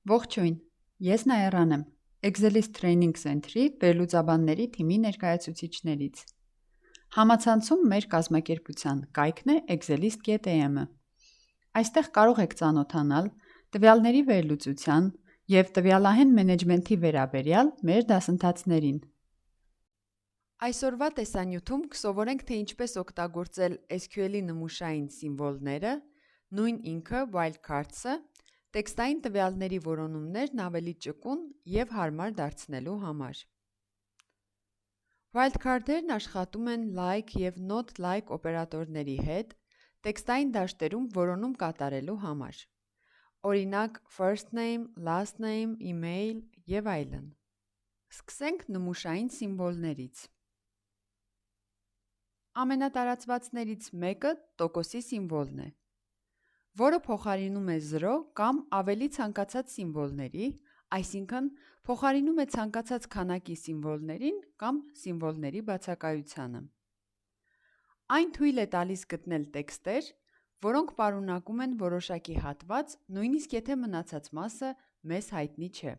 Ողջույն, ես Նաիռան եմ, Excelist Training Center-ի վերլուծաբանների թիմի ներկայացուցիչներից։ Համացանցում մեր կազմակերպության կայքն է excelist.am-ը։ Այստեղ կարող եք ծանոթանալ տվյալների վերլուծության և տվյալահեն մենեջմենթի վերաբերյալ մեր դասընթացներին։ Այսօրվա տեսանյութում կսովորենք, թե ինչպես օգտագործել SQL-ի նմուշային սիմվոլները, նույն ինքը wildcards-ը, տեքստային տվյալների որոնումներն ավելի ճկուն և հարմար դարձնելու համար։ Wildcard-երն աշխատում են like և not like օպերատորների հետ տեքստային դաշտերում որոնում կատարելու համար։ Օրինակ first name, last name, email և այլն։ Սկսենք նմուշային սիմվոլներից։ Ամենատարածվածներից մեկը տոկոսի սիմվոլն է, որը փոխարինում է 0 կամ ավելի ցանկացած սիմվոլների, այսինքն փոխարինում է ցանկացած քանակի սիմվոլներին կամ սիմվոլների բացակայությանը։ Այն թույլ է տալիս գտնել տեքստեր, որոնք պարունակում են որոշակի հատված, նույնիսկ եթե մնացած մասը մեզ հայտնի չէ։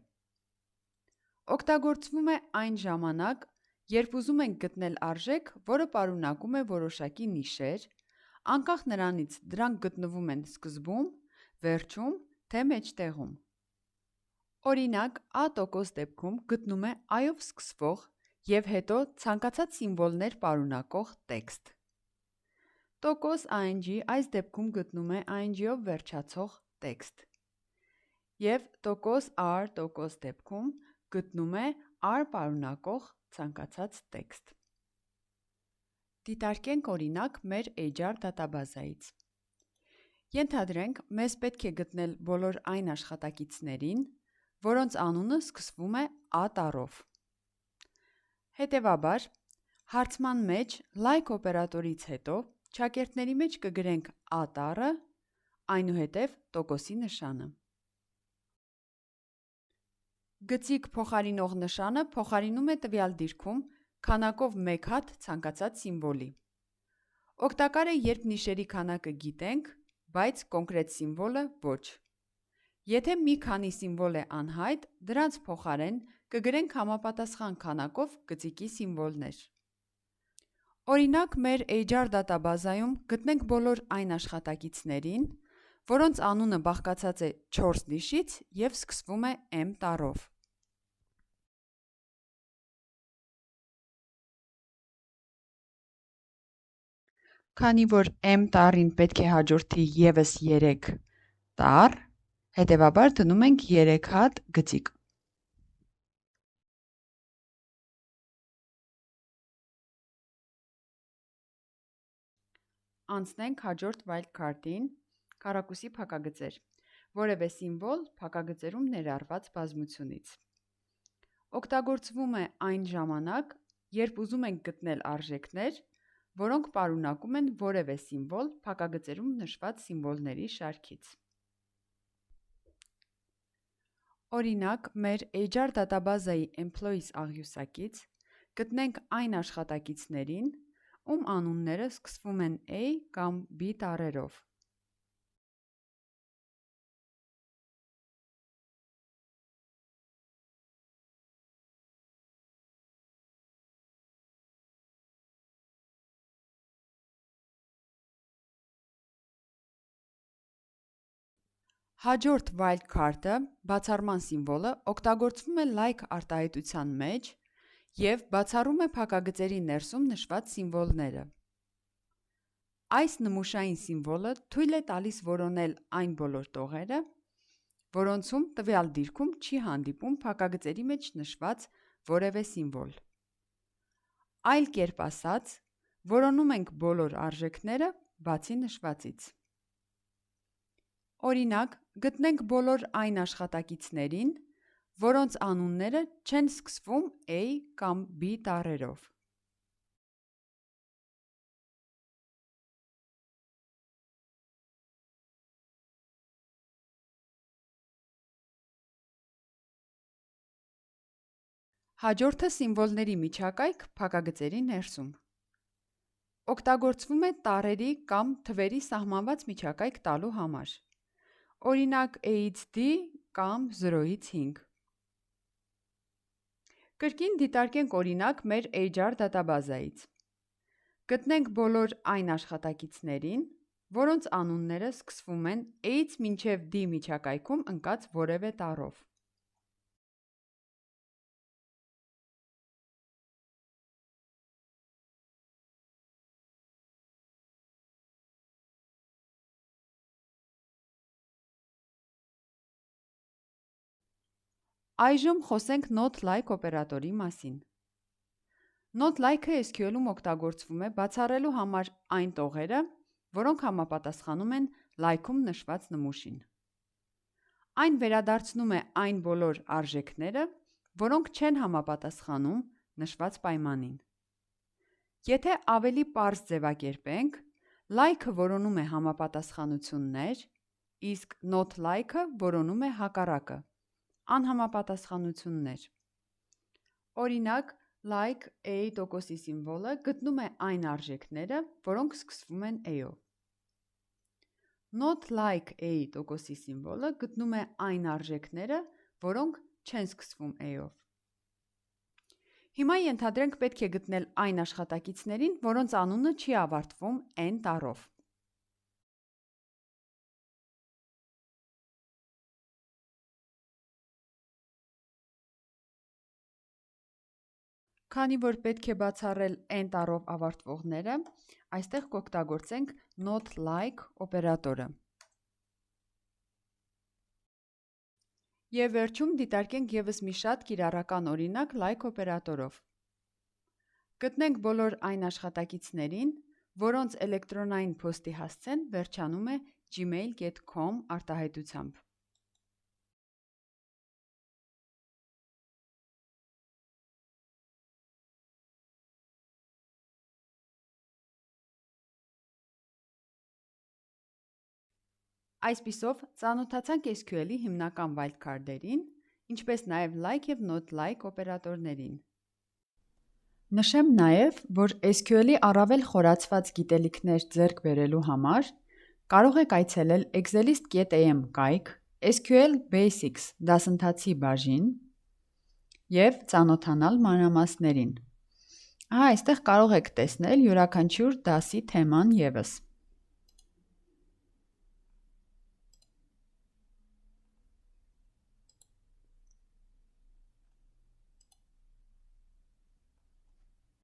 Օգտագործվում է այն ժամանակ, երբ ուզում ենք գտնել արժեք, որը պարունակում է որոշակի նիշեր, անկախ նրանից դրանք գտնվում են սկզբում, վերջում, թե մեջտեղում։ Օրինակ, A% դեպքում գտնում է I-ով սկսվող և հետո ցանկացած սիմվոլներ պարունակող տեքստ։ %ing այս դեպքում գտնում է ing-ով վերջացող տեքստ։ Եվ %r% դեպքում գտնում է r պարունակող ցանկացած տեքստ։ Դիտարկենք օրինակ մեր HR դատաբազայից։ Ենթադրենք, մեզ պետք է գտնել բոլոր այն աշխատակիցներին, որոնց անունը սկսվում է A տառով։ Հետևաբար, հարցման մեջ like օպերատորից հետո չակերտների մեջ կգրենք A տառը, այնուհետև տոկոսի նշանը։ Գծիկ փոխարինող նշանը փոխարինում է տվյալ դիրքում քանակով մեկ հատ ցանկացած սիմվոլի։ Օգտակար է, երբ նիշերի քանակը գիտենք, բայց կոնկրետ սիմվոլը ոչ։ Եթե մի քանի սիմվոլ է անհայտ, դրանց փոխարեն կգրենք համապատասխան քանակով գծիկի սիմվոլներ։ Օրինակ, մեր HR դատաբազայում գտնենք բոլոր այն աշխատակիցներին, որոնց անունը բաղկացած է 4 նիշից և սկսվում է M տառով։ Քանի որ M տառին պետք է հաջորդի ևս 3 տառ, հետևաբար դնում ենք 3 հատ գծիկ։ Անցնենք հաջորդ wildcard-ին, քառակուսի փակագծեր, որևէ սիմվոլ փակագծերում ներառված բազմությունից։ Օգտագործվում է այն ժամանակ, երբ ուզում ենք գտնել արժեքներ, որոնք պարունակում են որևէ սիմվոլ փակագծերում նշված սիմվոլների շարքից։ Օրինակ, մեր HR դատաբազայի employees աղյուսակից գտնենք այն աշխատակիցներին, ում անունները սկսվում են A կամ B տառերով։ Հաջորդ wildcard-ը, բացառման սիմվոլը, օգտագործվում է like արտահայտության մեջ և բացառում է փակագծերի ներսում նշված սիմվոլները։ Այս նմուշային սիմվոլը թույլ է տալիս որոնել այն բոլոր տողերը, որոնցում տվյալ դիրքում չի հանդիպում փակագծերի մեջ նշված որևէ սիմվոլ։ Այլ կերպ ասած, որոնում ենք բոլոր արժեքները, բացի նշվածից։ Օրինակ, գտնենք բոլոր այն աշխատակիցներին, որոնց անունները չեն սկսվում A կամ B տառերով։ Հաջորդը սիմվոլների միջակայք փակագծերի ներսում։ Օգտագործվում է տառերի կամ թվերի սահմանված միջակայք տալու համար։ Օրինակ A-ից D կամ 0-ից 5։ Կրկին դիտարկենք օրինակ մեր HR դատաբազայից։ Գտնենք բոլոր այն աշխատակիցներին, որոնց անունները սկսվում են A-ից մինչև D միջակայքում ընկած որևէ տառով։ Այժմ խոսենք not-like օպերատորի մասին։ Not-like-ը SQL-ում օգտագործվում է բացառելու համար այն տողերը, որոնք համապատասխանում են like-ում նշված նմուշին։ Այն վերադարձնում է այն բոլոր արժեքները, որոնք չեն համապատասխանում նշված պայմանին։ Եթե ավելի պարզ ձևակերպենք, like-ը որոնում է համապատասխանություններ, իսկ not-like-ը որոնում է հակառակը, անհամապատասխանություններ։ Օրինակ, like A% սիմվոլը գտնում է այն արժեքները, որոնք սկսվում են A-ով։ Not like A% սիմվոլը գտնում է այն արժեքները, որոնք չեն սկսվում A-ով։ Հիմա ենթադրենք պետք է գտնել այն աշխատակիցներին, որոնց անունը չի ավարտվում N տառով։ Քանի որ պետք է բացառել N տառով ավարտվողները, այստեղ կօգտագործենք not like օպերատորը։ Եվ վերջում դիտարկենք ևս մի շատ կիրառական օրինակ like օպերատորով։ Գտնենք բոլոր այն աշխատակիցներին, որոնց էլեկտրոնային փոստի հասցեն վերջանում է gmail.com արտահայտությամբ։ Այսպիսով ծանոթացանք SQL-ի հիմնական վայրդքարերին, ինչպես նաև like և not like օպերատորներին։ Նշեմ նաև, որ SQL-ի առավել խորացված գիտելիքներ ձեռք բերելու համար կարող եք այցելել excelist.am կայք, SQL Basics դասընթացի բաժին և ծանոթանալ մանրամասներին։ Այստեղ կարող եք տեսնել յուրաքանչյուր դասի թեման ևս։